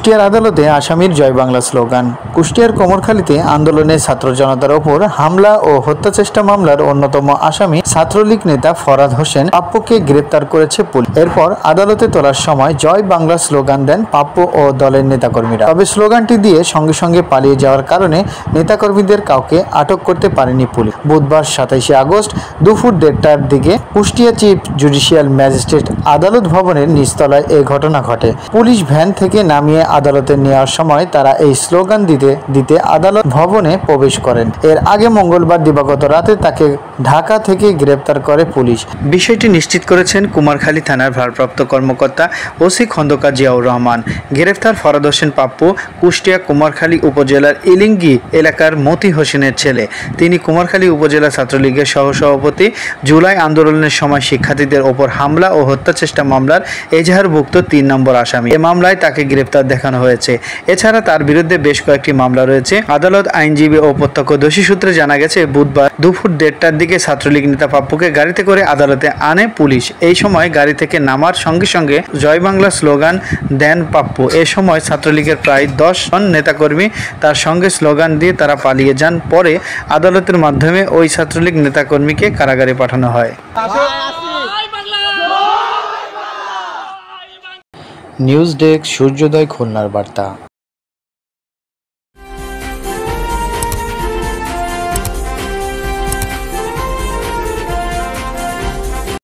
কুষ্টিয়ার আদালতে আসামির জয় বাংলা স্লোগান। কুষ্টিয়ার কোমরখালীতে আন্দোলনে ছাত্র জনতার ওপর হামলা ও হত্যাচেষ্টা মামলার অন্যতম আসামি ছাত্রলীগ নেতা ফরহাদ হোসেন পাপ্পুকে গ্রেপ্তার করেছে পুলিশ। এরপর আদালতে তোলার সময় জয় বাংলা স্লোগান দেন পাপ্পু ও দলের নেতাকর্মীরা। তবে স্লোগানটি দিয়ে সঙ্গে সঙ্গে পালিয়ে যাওয়ার কারণে নেতাকর্মীদের কাউকে আটক করতে পারেনি পুলিশ। বুধবার 27 আগস্ট দুপুর 1:30টার দিকে কুষ্টিয়া চিফ জুডিশিয়াল ম্যাজিস্ট্রেট আদালত ভবনের নিচতলায় এই ঘটনা ঘটে। পুলিশ ভ্যান থেকে নামিয়ে আদালতে নেওয়ার সময় তারা এই স্লোগান দিতে আদালত ভবনে প্রবেশ করেন। এর আগে মঙ্গলবার দিবাগত রাতে তাকে ঢাকা থেকে গ্রেপ্তার করে পুলিশ। বিষয়টি নিশ্চিত করেছেন কুমারখালী থানার ভারপ্রাপ্ত কর্মকর্তা ওসি খন্দকার জিয়াউর রহমান। গ্রেফতার ফরহাদ হোসেন পাপ্পু কুষ্টিয়া কুমারখালী উপজেলার ইলিঙ্গি এলাকার মতি হোসেনের ছেলে। তিনি কুমারখালী উপজেলা ছাত্রলীগের সহসভাপতি। জুলাই আন্দোলনের সময় শিক্ষার্থীদের ওপর হামলা ও হত্যাচেষ্টা মামলার এজাহারভুক্ত 3 নম্বর আসামি। এ মামলায় তাকে গ্রেপ্তার দেখানো হয়েছে। এছাড়া তার বিরুদ্ধে বেশ কয়েকটি মামলা রয়েছে। আদালত, আইনজীবী ও প্রত্যক্ষদর্শী সূত্রে জানা গেছে, বুধবার দুপুর 1:30টার দিকে ছাত্রলীগ নেতা পাপ্পুকে গাড়িতে করে আদালতে আনে পুলিশ। এই সময় গাড়ি থেকে নামার সঙ্গে সঙ্গে জয় বাংলা স্লোগান দেন পাপ্পু। এ সময় ছাত্রলীগের প্রায় 10 জন নেতাকর্মী তার সঙ্গে স্লোগান দিয়ে তারা পালিয়ে যান। পরে আদালতের মাধ্যমে ওই ছাত্রলীগ নেতাকর্মীকে কারাগারে পাঠানো হয়। নিউজ ডেস্ক, সূর্যোদয়, খুলনার বার্তা।